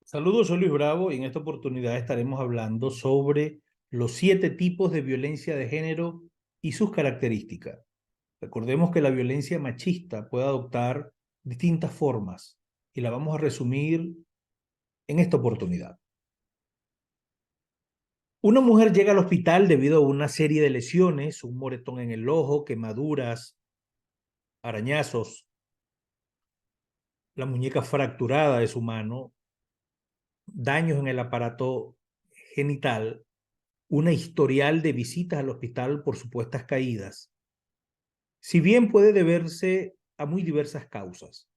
Saludos, soy Luis Bravo y en esta oportunidad estaremos hablando sobre los 7 tipos de violencia de género y sus características. Recordemos que la violencia machista puede adoptar distintas formas y la vamos a resumir en esta oportunidad. Una mujer llega al hospital debido a una serie de lesiones, un moretón en el ojo, quemaduras, arañazos, la muñeca fracturada de su mano, daños en el aparato genital, una historial de visitas al hospital por supuestas caídas. Si bien puede deberse a muy diversas causas,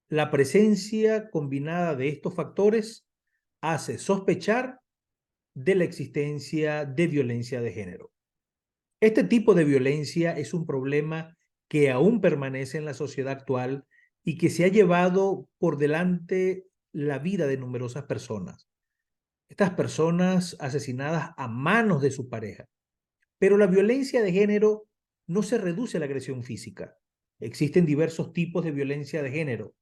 la presencia combinada de estos factores hace sospechar de la existencia de violencia de género. Este tipo de violencia es un problema que aún permanece en la sociedad actual y que se ha llevado por delante la vida de numerosas personas. Estas personas asesinadas a manos de su pareja. Pero la violencia de género no se reduce a la agresión física. Existen diversos tipos de violencia de género,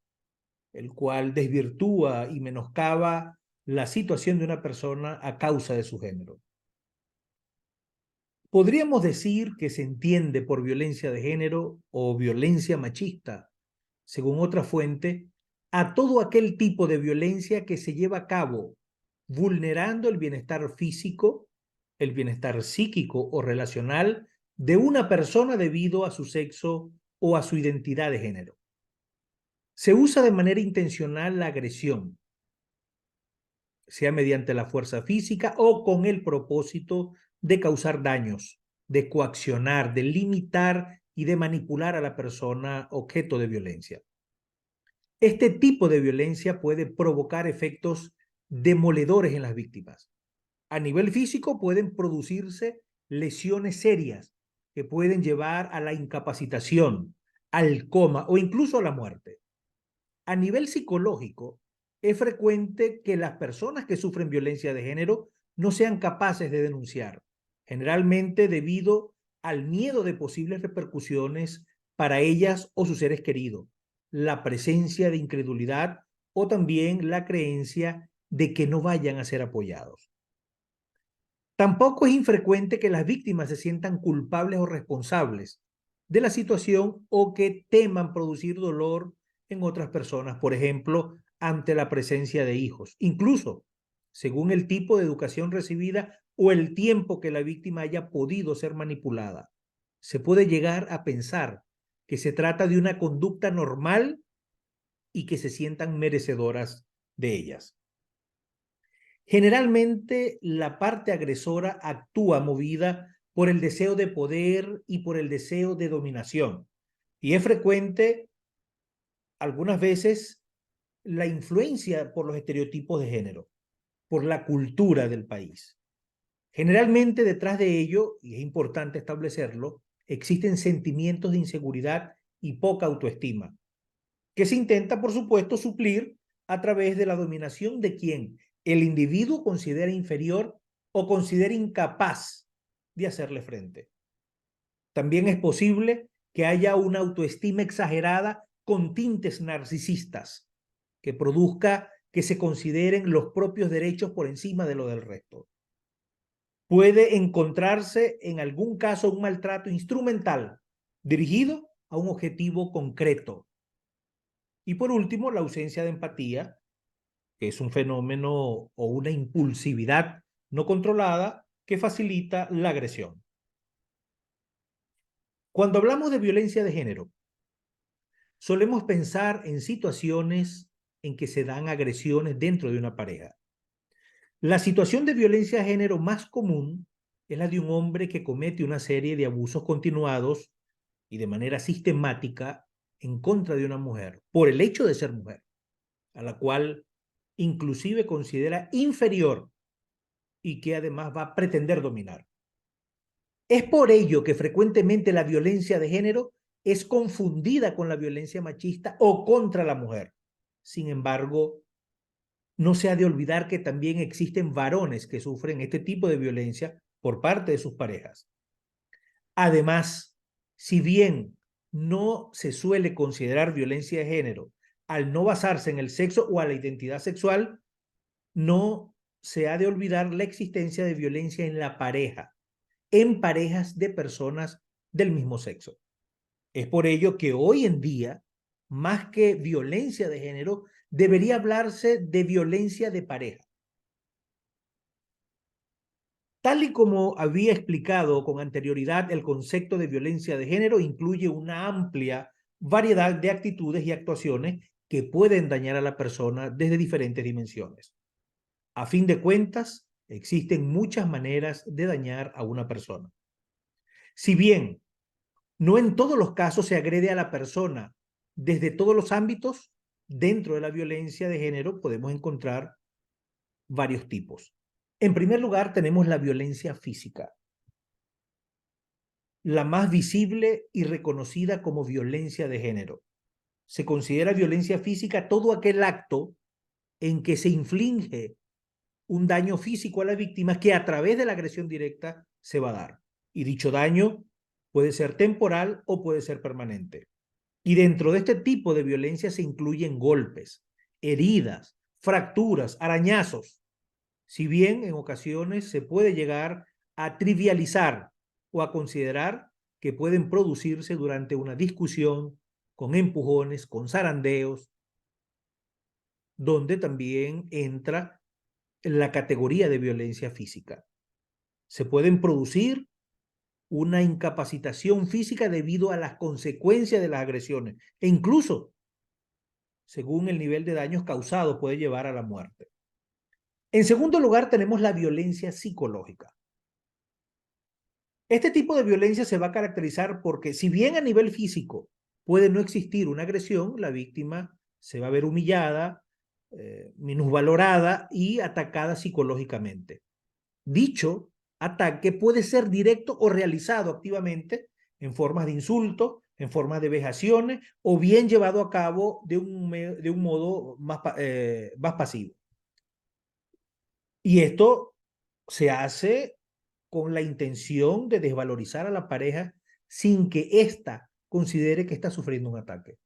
el cual desvirtúa y menoscaba la situación de una persona a causa de su género. Podríamos decir que se entiende por violencia de género o violencia machista, según otra fuente, a todo aquel tipo de violencia que se lleva a cabo vulnerando el bienestar físico, el bienestar psíquico o relacional de una persona debido a su sexo o a su identidad de género. Se usa de manera intencional la agresión, sea mediante la fuerza física o con el propósito de causar daños, de coaccionar, de limitar y de manipular a la persona objeto de violencia. Este tipo de violencia puede provocar efectos demoledores en las víctimas. A nivel físico pueden producirse lesiones serias que pueden llevar a la incapacitación, al coma o incluso a la muerte. A nivel psicológico, es frecuente que las personas que sufren violencia de género no sean capaces de denunciar, generalmente debido al miedo de posibles repercusiones para ellas o sus seres queridos, la presencia de incredulidad o también la creencia de que no vayan a ser apoyados. Tampoco es infrecuente que las víctimas se sientan culpables o responsables de la situación o que teman producir dolor en otras personas, por ejemplo, ante la presencia de hijos, incluso según el tipo de educación recibida o el tiempo que la víctima haya podido ser manipulada. Se puede llegar a pensar que se trata de una conducta normal y que se sientan merecedoras de ellas. Generalmente la parte agresora actúa movida por el deseo de poder y por el deseo de dominación. Y es frecuente, algunas veces, la influencia por los estereotipos de género, por la cultura del país. Generalmente detrás de ello, y es importante establecerlo, existen sentimientos de inseguridad y poca autoestima, que se intenta, por supuesto, suplir a través de la dominación de quien el individuo considera inferior o considera incapaz de hacerle frente. También es posible que haya una autoestima exagerada con tintes narcisistas, que produzca que se consideren los propios derechos por encima de lo del resto. Puede encontrarse en algún caso un maltrato instrumental dirigido a un objetivo concreto. Y por último, la ausencia de empatía, que es un fenómeno o una impulsividad no controlada que facilita la agresión. Cuando hablamos de violencia de género, solemos pensar en situaciones en que se dan agresiones dentro de una pareja. La situación de violencia de género más común es la de un hombre que comete una serie de abusos continuados y de manera sistemática en contra de una mujer por el hecho de ser mujer, a la cual inclusive considera inferior y que además va a pretender dominar. Es por ello que frecuentemente la violencia de género es confundida con la violencia machista o contra la mujer. Sin embargo, no se ha de olvidar que también existen varones que sufren este tipo de violencia por parte de sus parejas. Además, si bien no se suele considerar violencia de género al no basarse en el sexo o a la identidad sexual, no se ha de olvidar la existencia de violencia en la pareja, en parejas de personas del mismo sexo. Es por ello que hoy en día, más que violencia de género, debería hablarse de violencia de pareja. Tal y como había explicado con anterioridad, el concepto de violencia de género incluye una amplia variedad de actitudes y actuaciones que pueden dañar a la persona desde diferentes dimensiones. A fin de cuentas, existen muchas maneras de dañar a una persona. Si bien no en todos los casos se agrede a la persona desde todos los ámbitos, dentro de la violencia de género podemos encontrar varios tipos. En primer lugar, tenemos la violencia física, la más visible y reconocida como violencia de género. Se considera violencia física todo aquel acto en que se inflige un daño físico a la víctima que a través de la agresión directa se va a dar. Y dicho daño puede ser temporal o puede ser permanente. Y dentro de este tipo de violencia se incluyen golpes, heridas, fracturas, arañazos. Si bien en ocasiones se puede llegar a trivializar o a considerar que pueden producirse durante una discusión, con empujones, con zarandeos, donde también entra la categoría de violencia física. Se pueden producir una incapacitación física debido a las consecuencias de las agresiones e incluso, según el nivel de daños causados, puede llevar a la muerte. En segundo lugar, tenemos la violencia psicológica. Este tipo de violencia se va a caracterizar porque, si bien a nivel físico puede no existir una agresión, la víctima se va a ver humillada, minusvalorada y atacada psicológicamente. Dicho ataque puede ser directo o realizado activamente en formas de insulto, en formas de vejaciones o bien llevado a cabo de un modo más pasivo. Y esto se hace con la intención de desvalorizar a la pareja sin que ésta considere que está sufriendo un ataque.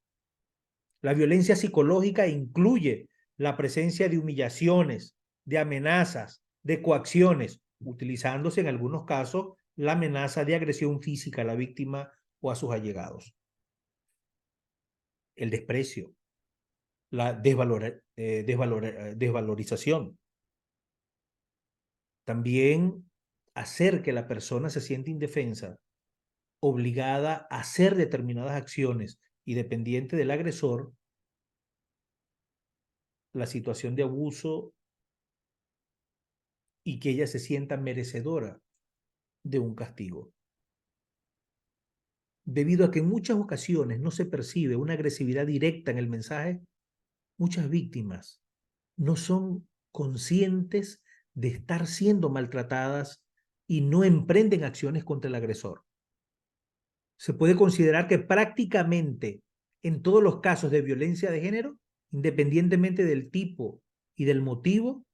La violencia psicológica incluye la presencia de humillaciones, de amenazas, de coacciones, utilizándose en algunos casos la amenaza de agresión física a la víctima o a sus allegados. El desprecio, la desvalorización. También hacer que la persona se sienta indefensa, obligada a hacer determinadas acciones y dependiente del agresor, la situación de abuso y que ella se sienta merecedora de un castigo. Debido a que en muchas ocasiones no se percibe una agresividad directa en el mensaje, muchas víctimas no son conscientes de estar siendo maltratadas y no emprenden acciones contra el agresor. Se puede considerar que prácticamente en todos los casos de violencia de género, independientemente del tipo y del motivo,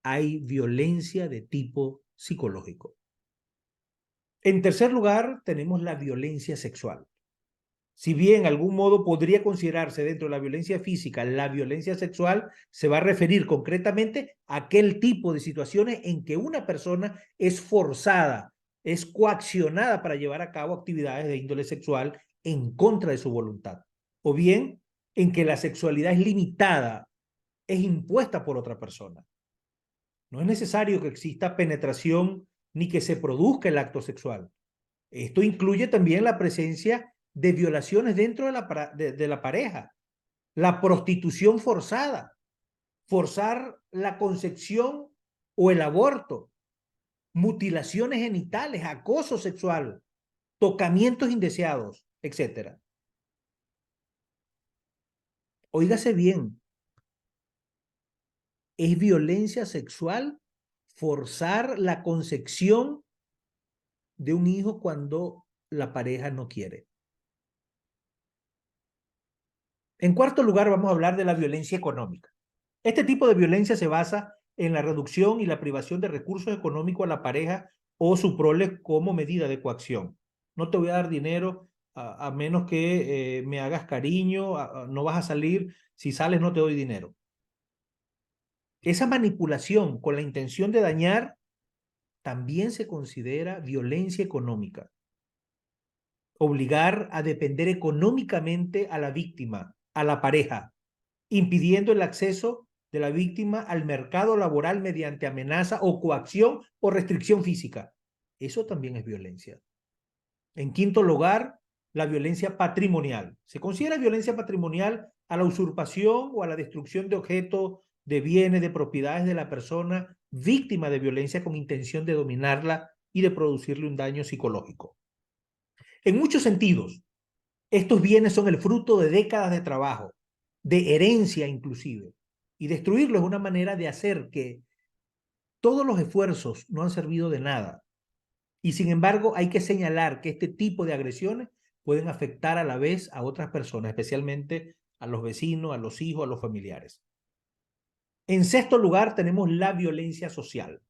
hay violencia de tipo psicológico. En tercer lugar, tenemos la violencia sexual. Si bien en algún modo podría considerarse dentro de la violencia física, la violencia sexual se va a referir concretamente a aquel tipo de situaciones en que una persona es forzada, es coaccionada para llevar a cabo actividades de índole sexual en contra de su voluntad. O bien en que la sexualidad es limitada, es impuesta por otra persona. No es necesario que exista penetración ni que se produzca el acto sexual. Esto incluye también la presencia de violaciones dentro de la pareja, la prostitución forzada, forzar la concepción o el aborto, mutilaciones genitales, acoso sexual, tocamientos indeseados, etc. Óigase bien, es violencia sexual forzar la concepción de un hijo cuando la pareja no quiere. En cuarto lugar, vamos a hablar de la violencia económica. Este tipo de violencia se basa en la reducción y la privación de recursos económicos a la pareja o su prole como medida de coacción. No te voy a dar dinero a menos que me hagas cariño, no vas a salir, si sales no te doy dinero. Esa manipulación con la intención de dañar también se considera violencia económica. Obligar a depender económicamente a la víctima, a la pareja, impidiendo el acceso de la víctima al mercado laboral mediante amenaza o coacción o restricción física. Eso también es violencia. En quinto lugar, la violencia patrimonial. Se considera violencia patrimonial a la usurpación o a la destrucción de objetos, de bienes, de propiedades de la persona víctima de violencia con intención de dominarla y de producirle un daño psicológico. En muchos sentidos, estos bienes son el fruto de décadas de trabajo, de herencia inclusive, y destruirlo es una manera de hacer que todos los esfuerzos no han servido de nada. Y sin embargo, hay que señalar que este tipo de agresiones pueden afectar a la vez a otras personas, especialmente a los vecinos, a los hijos, a los familiares. En sexto lugar, tenemos la violencia social.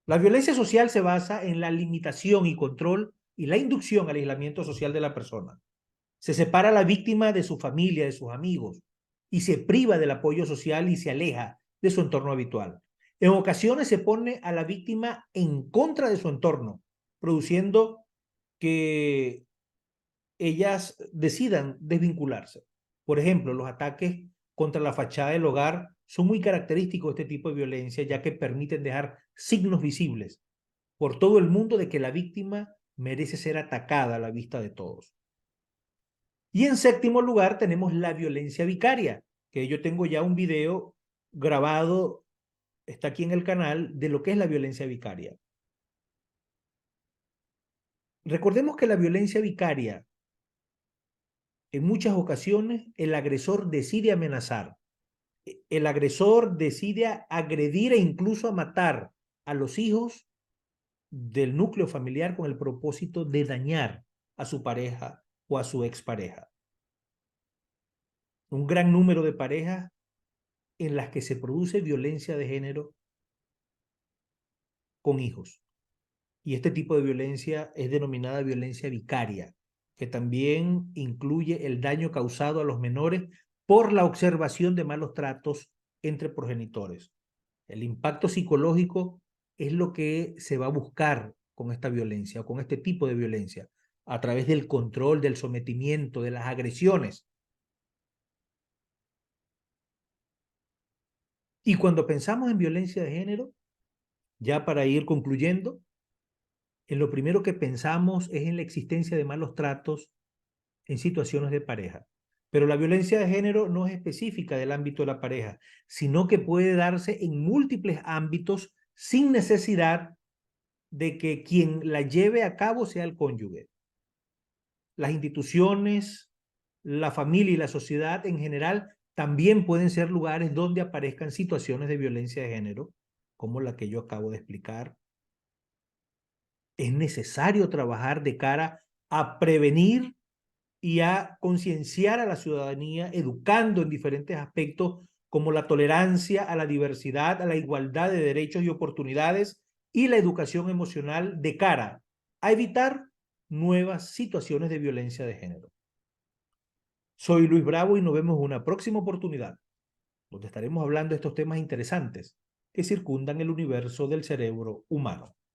La violencia social se basa en la limitación y control y la inducción al aislamiento social de la persona. Se separa a la víctima de su familia, de sus amigos, y se priva del apoyo social y se aleja de su entorno habitual. En ocasiones se pone a la víctima en contra de su entorno, produciendo que ellas decidan desvincularse. Por ejemplo, los ataques contra la fachada del hogar son muy característicos de este tipo de violencia, ya que permiten dejar signos visibles por todo el mundo de que la víctima merece ser atacada a la vista de todos. Y en séptimo lugar tenemos la violencia vicaria, que yo tengo ya un video grabado, está aquí en el canal, de lo que es la violencia vicaria. Recordemos que la violencia vicaria, en muchas ocasiones, el agresor decide amenazar, el agresor decide agredir e incluso a matar a los hijos del núcleo familiar con el propósito de dañar a su pareja o a su expareja. Un gran número de parejas en las que se produce violencia de género con hijos. Y este tipo de violencia es denominada violencia vicaria, que también incluye el daño causado a los menores por la observación de malos tratos entre progenitores. El impacto psicológico es lo que se va a buscar con esta violencia o con este tipo de violencia, a través del control, del sometimiento, de las agresiones. Y cuando pensamos en violencia de género, ya para ir concluyendo, en lo primero que pensamos es en la existencia de malos tratos en situaciones de pareja. Pero la violencia de género no es específica del ámbito de la pareja, sino que puede darse en múltiples ámbitos sin necesidad de que quien la lleve a cabo sea el cónyuge. Las instituciones, la familia y la sociedad en general también pueden ser lugares donde aparezcan situaciones de violencia de género, como la que yo acabo de explicar. Es necesario trabajar de cara a prevenir y a concienciar a la ciudadanía, educando en diferentes aspectos como la tolerancia a la diversidad, a la igualdad de derechos y oportunidades y la educación emocional de cara a evitar nuevas situaciones de violencia de género. Soy Luis Bravo y nos vemos en una próxima oportunidad, donde estaremos hablando de estos temas interesantes que circundan el universo del cerebro humano.